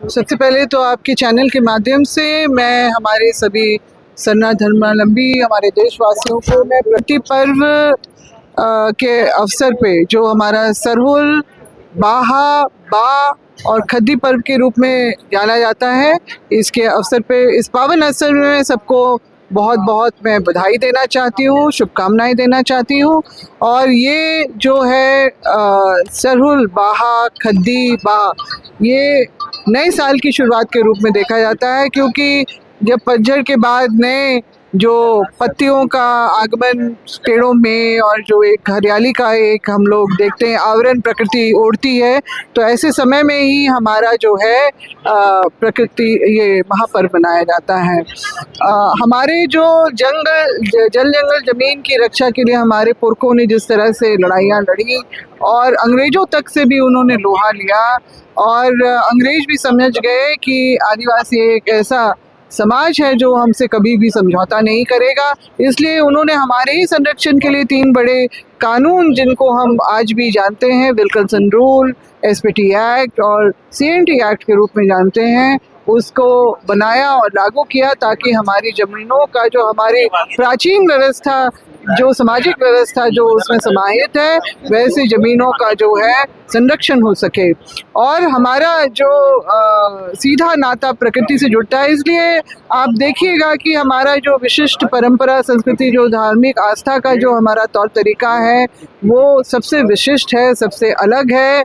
सबसे पहले तो आपके चैनल के माध्यम से मैं हमारे सभी सरना धर्मावलंबी हमारे देशवासियों को मैं प्रति पर्व के अवसर पे जो हमारा सरहुल, बाहा, बा और खद्दी पर्व के रूप में जाना जाता है, इसके अवसर पे इस पावन अवसर में सबको बहुत बहुत मैं बधाई देना चाहती हूँ, शुभकामनाएं देना चाहती हूँ। और ये जो है सरहुल, बाहा, खद्दी, बा, ये नए साल की शुरुआत के रूप में देखा जाता है, क्योंकि जब पतझड़ के बाद नए जो पत्तियों का आगमन पेड़ों में और जो एक हरियाली का एक हम लोग देखते हैं आवरण प्रकृति ओढ़ती है, तो ऐसे समय में ही हमारा जो है प्रकृति ये महापर्व मनाया जाता है। हमारे जो जल जंगल ज़मीन की रक्षा के लिए हमारे पुरखों ने जिस तरह से लड़ाइयाँ लड़ी और अंग्रेज़ों तक से भी उन्होंने लोहा लिया, और अंग्रेज भी समझ गए कि आदिवासी एक ऐसा समाज है जो हमसे कभी भी समझौता नहीं करेगा, इसलिए उन्होंने हमारे ही संरक्षण के लिए 3 बड़े कानून, जिनको हम आज भी जानते हैं विल्किंसन रूल, एसपीटी एक्ट और सीएनटी एक्ट के रूप में जानते हैं, उसको बनाया और लागू किया ताकि हमारी ज़मीनों का जो हमारी प्राचीन व्यवस्था, जो सामाजिक व्यवस्था जो उसमें समाहित है, वैसे ज़मीनों का जो है संरक्षण हो सके और हमारा जो सीधा नाता प्रकृति से जुड़ता है। इसलिए आप देखिएगा कि हमारा जो विशिष्ट परंपरा, संस्कृति, जो धार्मिक आस्था का जो हमारा तौर तरीका है, वो सबसे विशिष्ट है, सबसे अलग है।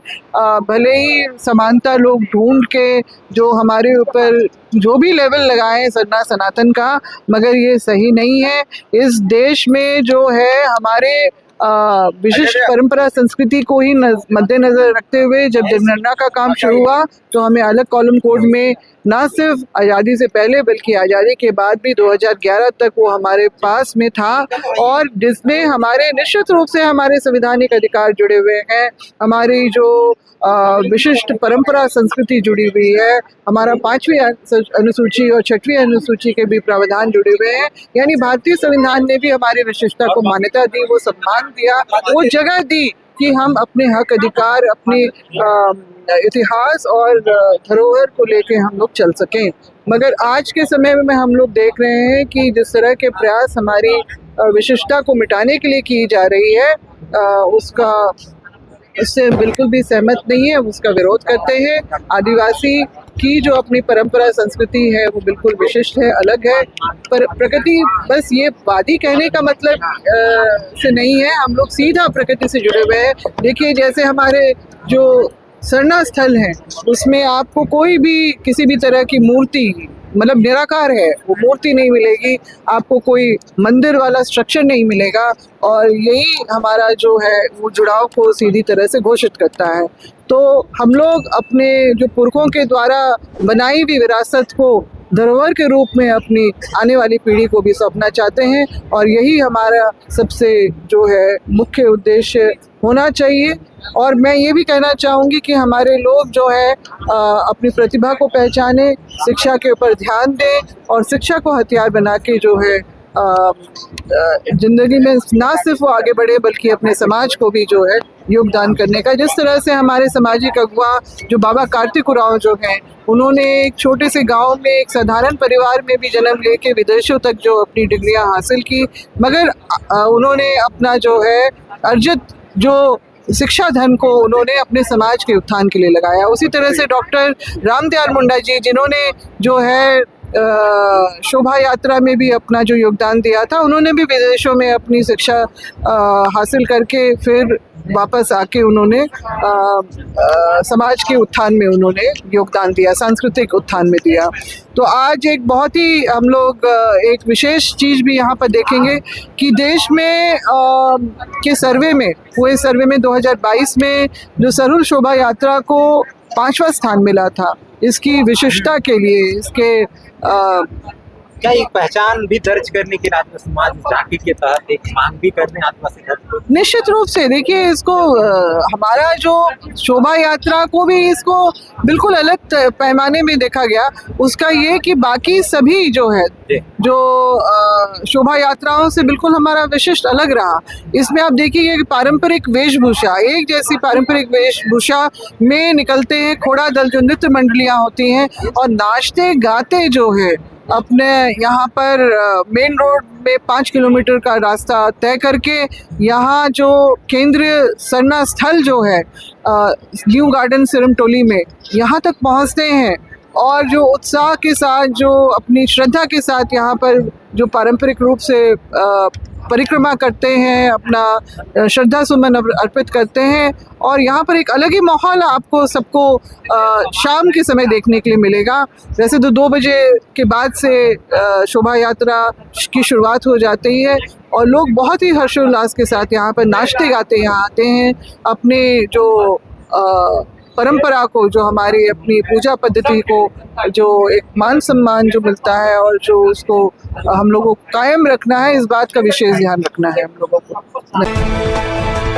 भले ही समानता लोग ढूंढ के जो हमारे ऊपर जो भी लेवल लगाए सरना सनातन का, मगर ये सही नहीं है। इस देश में जो है हमारे विशिष्ट परंपरा संस्कृति को ही मद्देनजर रखते हुए जब जनगणना का काम शुरू हुआ, तो हमें अलग कॉलम कोड में ना सिर्फ आज़ादी से पहले बल्कि आज़ादी के बाद भी 2011 तक वो हमारे पास में था, और जिसमें हमारे निश्चित रूप से हमारे संवैधानिक अधिकार जुड़े हुए हैं, हमारी जो विशिष्ट परंपरा संस्कृति जुड़ी हुई है, हमारा 5वीं अनुसूची और 6वीं अनुसूची के भी प्रावधान जुड़े हुए हैं। यानी भारतीय संविधान ने भी हमारी विशिष्टता को मान्यता दी, वो सम्मान दिया, वो जगह दी कि हम अपने हक अधिकार, अपने इतिहास और धरोहर को लेके हम लोग चल सकें। मगर आज के समय में हम लोग देख रहे हैं कि जिस तरह के प्रयास हमारी विशिष्टता को मिटाने के लिए की जा रही है, उससे बिल्कुल भी सहमत नहीं है, उसका विरोध करते हैं। आदिवासी की जो अपनी परंपरा संस्कृति है वो बिल्कुल विशिष्ट है, अलग है। पर प्रकृति, बस ये वादी कहने का मतलब से नहीं है, हम लोग सीधा प्रकृति से जुड़े हुए हैं। देखिए, जैसे हमारे जो सरना स्थल हैं, उसमें आपको कोई भी किसी भी तरह की मूर्ति, मतलब निराकार है, वो मूर्ति नहीं मिलेगी, आपको कोई मंदिर वाला स्ट्रक्चर नहीं मिलेगा, और यही हमारा जो है वो जुड़ाव को सीधी तरह से घोषित करता है। तो हम लोग अपने जो पुरखों के द्वारा बनाई हुई विरासत को धरोहर के रूप में अपनी आने वाली पीढ़ी को भी सौंपना चाहते हैं, और यही हमारा सबसे जो है मुख्य उद्देश्य होना चाहिए। और मैं ये भी कहना चाहूँगी कि हमारे लोग जो है अपनी प्रतिभा को पहचाने, शिक्षा के ऊपर ध्यान दें, और शिक्षा को हथियार बना के जो है ज़िंदगी में ना सिर्फ वो आगे बढ़े बल्कि अपने समाज को भी जो है योगदान करने का, जिस तरह से हमारे सामाजिक अगुवा जो बाबा कार्तिक उरांव जो हैं, उन्होंने एक छोटे से गांव में एक साधारण परिवार में भी जन्म लेके विदेशों तक जो अपनी डिग्रियां हासिल की, मगर उन्होंने अपना जो है अर्जित जो शिक्षा धन को उन्होंने अपने समाज के उत्थान के लिए लगाया। उसी तरह से डॉक्टर रामदयाल मुंडा जी, जिन्होंने जो है शोभा यात्रा में भी अपना जो योगदान दिया था, उन्होंने भी विदेशों में अपनी शिक्षा हासिल करके फिर वापस आके उन्होंने समाज के उत्थान में उन्होंने योगदान दिया, सांस्कृतिक उत्थान में दिया। तो आज एक बहुत ही हम लोग एक विशेष चीज़ भी यहाँ पर देखेंगे कि देश में के सर्वे में हुए सर्वे में 2022 में जो सरहुल शोभा यात्रा को 5वां स्थान मिला था। इसकी विशिष्टता के लिए, इसके क्या एक पहचान भी दर्ज करने के लिए आदिवासी समाज झांकी के तहत एक मांग भी करने आदिवासी धर्म? निश्चित रूप से देखिए इसको हमारा जो शोभा यात्रा को भी इसको बिल्कुल अलग पैमाने में देखा गया। उसका ये कि बाकी सभी जो है जी। जो शोभा यात्राओं से बिल्कुल हमारा विशिष्ट अलग रहा। इसमें आप देखिए कि पारंपरिक वेशभूषा, एक जैसी पारंपरिक वेशभूषा में निकलते हैं खोड़ा दल, जो नृत्य मंडलियां होती हैं, और नाचते गाते जो है अपने यहाँ पर मेन रोड में 5 किलोमीटर का रास्ता तय करके यहाँ जो केंद्रीय सरना स्थल जो है न्यू गार्डन सिरमटोली में, यहाँ तक पहुँचते हैं और जो उत्साह के साथ, जो अपनी श्रद्धा के साथ यहाँ पर जो पारंपरिक रूप से परिक्रमा करते हैं, अपना श्रद्धा सुमन अर्पित करते हैं। और यहाँ पर एक अलग ही माहौल आपको सबको शाम के समय देखने के लिए मिलेगा। वैसे तो 2 बजे के बाद से शोभा यात्रा की शुरुआत हो जाती है और लोग बहुत ही हर्षोल्लास के साथ यहाँ पर नाचते गाते यहाँ आते हैं। अपने जो परंपरा को, जो हमारी अपनी पूजा पद्धति को, जो एक मान सम्मान जो मिलता है और जो उसको हम लोगों को कायम रखना है, इस बात का विशेष ध्यान रखना है हम लोगों को।